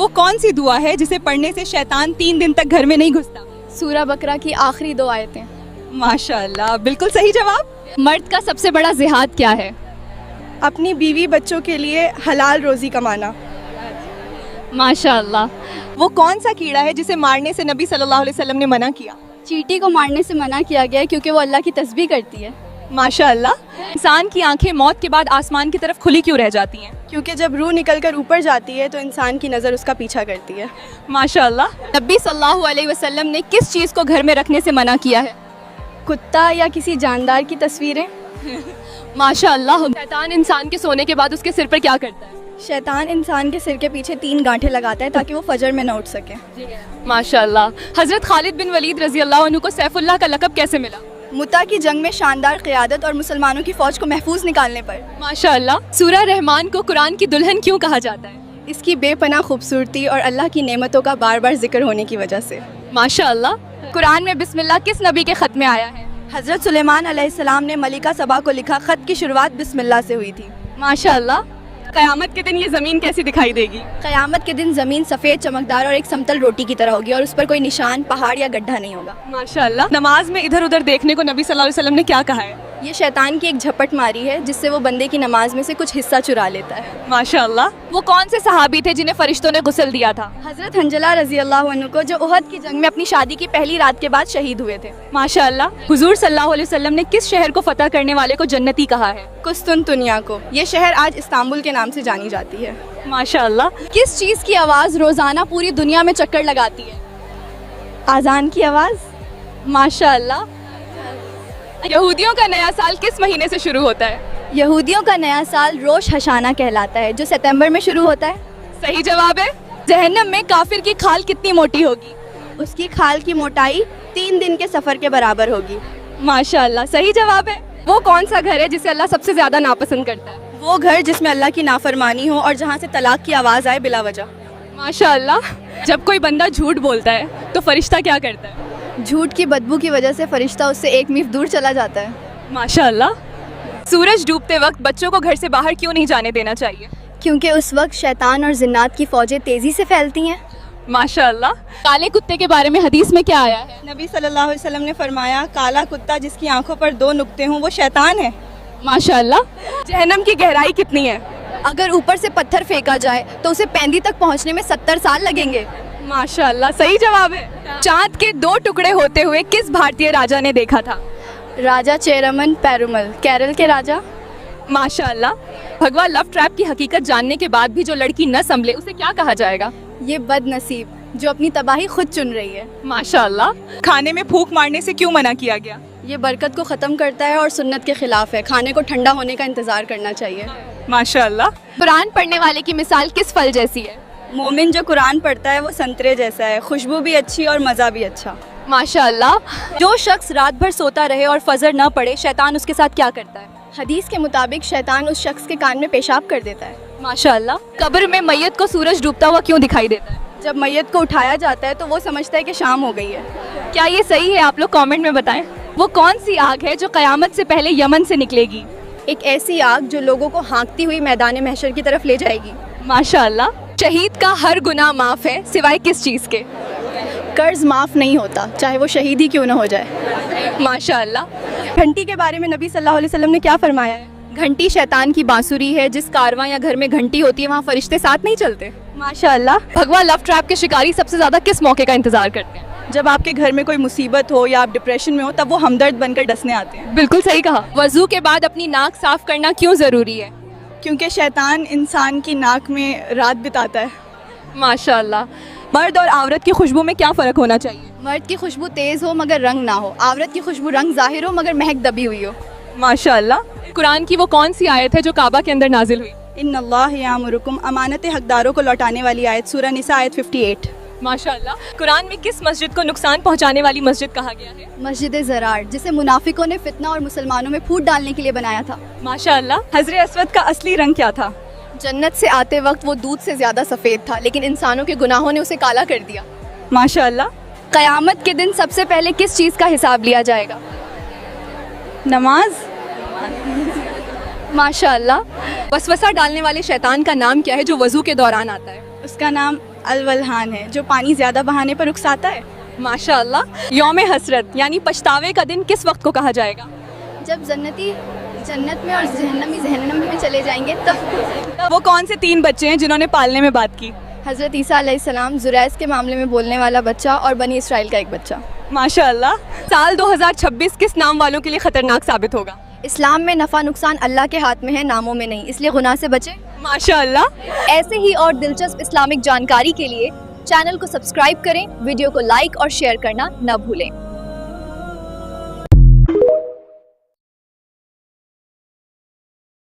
वो कौन सी दुआ है जिसे पढ़ने से शैतान 3 दिन तक घर में नहीं घुसता? सूरा बकरा की आखिरी 2 आयतें। माशाल्लाह, बिल्कुल सही जवाब। मर्द का सबसे बड़ा जिहाद क्या है? अपनी बीवी बच्चों के लिए हलाल रोज़ी कमाना। माशाल्लाह। वो कौन सा कीड़ा है जिसे मारने से नबी सल्लल्लाहु अलैहि वसल्लम ने मना किया? चींटी को मारने से मना किया गया है क्योंकि वो अल्लाह की तस्बीह करती है। माशाल्लाह। इंसान की आंखें मौत के बाद आसमान की तरफ खुली क्यों रह जाती हैं? क्योंकि जब रूह निकलकर ऊपर जाती है तो इंसान की नज़र उसका पीछा करती है। माशाल्लाह। नबी सल्लल्लाहु अलैहि वसल्लम ने किस चीज़ को घर में रखने से मना किया है? कुत्ता या किसी जानदार की तस्वीरें। माशाल्लाह। शैतान इंसान के सोने के बाद उसके सिर पर क्या करता है? शैतान इंसान के सिर के पीछे 3 गांठें लगाता है ताकि वो फजर में न उठ सके। माशाल्लाह। हज़रत खालिद बिन वलीद रज़ी अल्लाह अन्हु को सैफुल्लाह का लक़ब कैसे मिला? मुता की जंग में शानदार क़ियादत और मुसलमानों की फ़ौज को महफूज निकालने पर। माशाल्लाह। सूरा रहमान को कुरान की दुल्हन क्यों कहा जाता है? इसकी बेपनाह खूबसूरती और अल्लाह की नेमतों का बार बार जिक्र होने की वजह से। माशाल्लाह। कुरान में बिस्मिल्लाह किस नबी के ख़त में आया है? हज़रत सुलेमान अलैहिस्सलाम ने मलिका सबा को लिखा ख़त की शुरुआत बिस्मिल्लाह से हुई थी। माशाल्लाह। क़यामत के दिन ये ज़मीन कैसी दिखाई देगी? क़यामत के दिन ज़मीन सफ़ेद चमकदार और एक समतल रोटी की तरह होगी और उस पर कोई निशान, पहाड़ या गड्ढा नहीं होगा। माशाल्लाह। नमाज में इधर उधर देखने को नबी सल्लल्लाहु अलैहि वसल्लम ने क्या कहा है? ये शैतान की एक झपट मारी है जिससे वो बंदे की नमाज में से कुछ हिस्सा चुरा लेता है। माशाल्लाह। वो कौन से सहाबी थे जिन्हें फरिश्तों ने गुस्ल दिया था? हज़रत हंजला रज़ी अल्लाह अन्हु को, जो उहद की जंग में अपनी शादी की पहली रात के बाद शहीद हुए थे। माशाल्लाह। हुजूर सल्लल्लाहु अलैहि वसल्लम ने किस शहर को फतह करने वाले को जन्नती कहा है? कुस्तुनतुनिया को। ये शहर आज इस्तांबुल के नाम से जानी जाती है। माशाल्लाह। किस चीज़ की आवाज़ रोज़ाना पूरी दुनिया में चक्कर लगाती है? आज़ान की आवाज़। माशाल्लाह। यहूदियों का नया साल किस महीने से शुरू होता है? यहूदियों का नया साल रोश हशाना कहलाता है जो सितंबर में शुरू होता है। सही जवाब है। जहन्नम में काफिर की खाल कितनी मोटी होगी? उसकी खाल की मोटाई 3 दिन के सफ़र के बराबर होगी। माशाल्लाह। सही जवाब है। वो कौन सा घर है जिसे अल्लाह सबसे ज़्यादा नापसंद करता है? वो घर जिसमें अल्लाह की नाफरमानी हो और जहाँ से तलाक की आवाज़ आए बिला वजह। माशाल्लाह। जब कोई बंदा झूठ बोलता है तो फरिश्ता क्या करता है? झूठ की बदबू की वजह से फरिश्ता उससे 1 मील दूर चला जाता है। माशाल्लाह। सूरज डूबते वक्त बच्चों को घर से बाहर क्यों नहीं जाने देना चाहिए? क्योंकि उस वक्त शैतान और जिन्नात की फ़ौजें तेज़ी से फैलती हैं। माशाल्लाह। काले कुत्ते के बारे में हदीस में क्या आया है? नबी सल्लल्लाहु अलैहि वसल्लम ने फरमाया, काला कुत्ता जिसकी आंखों पर 2 नुक्ते हों वो शैतान है। माशाल्लाह। जहन्नम की गहराई कितनी है? अगर ऊपर से पत्थर फेंका जाए तो उसे पैंदी तक पहुंचने में 70 साल लगेंगे। माशाल्लाह। सही जवाब है। चांद के 2 टुकड़े होते हुए किस भारतीय राजा ने देखा था? राजा चेरमन पेरुमल, केरल के राजा। माशाल्लाह। भगवा लव ट्रैप की हकीकत जानने के बाद भी जो लड़की न संभले उसे क्या कहा जाएगा? ये बदनसीब जो अपनी तबाही खुद चुन रही है। माशाल्लाह। खाने में फूंक मारने से क्यों मना किया गया? ये बरकत को ख़त्म करता है और सुन्नत के खिलाफ है। खाने को ठंडा होने का इंतज़ार करना चाहिए। माशाल्लाह। कुरान पढ़ने वाले की मिसाल किस फल जैसी है? मोमिन जो कुरान पढ़ता है वो संतरे जैसा है, खुशबू भी अच्छी और मज़ा भी अच्छा। माशाल्लाह। जो शख्स रात भर सोता रहे और फजर न पड़े, शैतान उसके साथ क्या करता है? हदीस के मुताबिक शैतान उस शख्स के कान में पेशाब कर देता है। माशाल्लाह। कब्र में मैयत को सूरज डूबता हुआ क्यों दिखाई देता है? जब मैयत को उठाया जाता है तो वो समझता है कि शाम हो गई है। क्या ये सही है? आप लोग कमेंट में बताएं। वो कौन सी आग है जो क़यामत से पहले यमन से निकलेगी? एक ऐसी आग जो लोगों को हाँकती हुई मैदान महशर की तरफ ले जाएगी। माशाल्लाह। शहीद का हर गुनाह माफ़ है सिवाय किस चीज़ के? कर्ज माफ़ नहीं होता, चाहे वो शहीद ही क्यों न हो जाए। माशाल्लाह। घंटी के बारे में नबी सल्लल्लाहु अलैहि वसल्लम ने क्या फरमाया है? घंटी शैतान की बांसुरी है। जिस कारवां या घर में घंटी होती है वहाँ फरिश्ते साथ नहीं चलते। माशाल्लाह। भगवा लव ट्रैप के शिकारी सबसे ज़्यादा किस मौके का इंतजार करते हैं? जब आपके घर में कोई मुसीबत हो या आप डिप्रेशन में हो तब वो हमदर्द बनकर डसने आते हैं। बिल्कुल सही कहा। वज़ू के बाद अपनी नाक साफ करना क्यों ज़रूरी है? क्योंकि शैतान इंसान की नाक में रात बिताता है। माशाल्लाह। मर्द और औरत की खुशबू में क्या फ़र्क होना चाहिए? मर्द की खुशबू तेज़ हो मगर रंग ना हो, औरत की खुशबू रंग ज़ाहिर हो मगर महक दबी हुई हो। माशाल्लाह। कुरान की वो कौन सी आयत है जो काबा के अंदर नाजिल हुई? इन्नल्लाह यामुरुकुम, अमानत हकदारों को लौटाने वाली आयत, सूरह निसा आयत 58। माशाल्लाह। कुरान में किस मस्जिद को नुकसान पहुंचाने वाली मस्जिद कहा गया है? मस्जिद ज़रार, जिसे मुनाफिकों ने फितना और मुसलमानों में फूट डालने के लिए बनाया था। माशाल्लाह। हजरे अस्वद का असली रंग क्या था? जन्नत से आते वक्त वो दूध से ज़्यादा सफ़ेद था, लेकिन इंसानों के गुनाहों ने उसे काला कर दिया। माशाल्लाह। क़यामत के दिन सबसे पहले किस चीज़ का हिसाब लिया जाएगा? नमाज। माशाल्लाह। वसवसा डालने वाले शैतान का नाम क्या है जो वज़ू के दौरान आता है? उसका नाम अलवलहान है, जो पानी ज़्यादा बहाने पर उकसाता है। माशाअल्लाह। यौम हसरत यानी पछतावे का दिन किस वक्त को कहा जाएगा? जब जन्नती जन्नत में और जहन्नमी जहन्नम में चले जाएंगे तब। वो कौन से 3 बच्चे हैं जिन्होंने पालने में बात की? हज़रत ईसा अलैहिस्सलाम, जुरैस के मामले में बोलने वाला बच्चा और बनी इसराइल का एक बच्चा। माशाअल्लाह। साल 2026 किस नाम वालों के लिए खतरनाक साबित होगा? इस्लाम में नफ़ा नुकसान अल्लाह के हाथ में है, नामों में नहीं, इसलिए गुनाह से बचें। माशाअल्लाह। ऐसे ही और दिलचस्प इस्लामिक जानकारी के लिए चैनल को सब्सक्राइब करें, वीडियो को लाइक और शेयर करना न भूलें।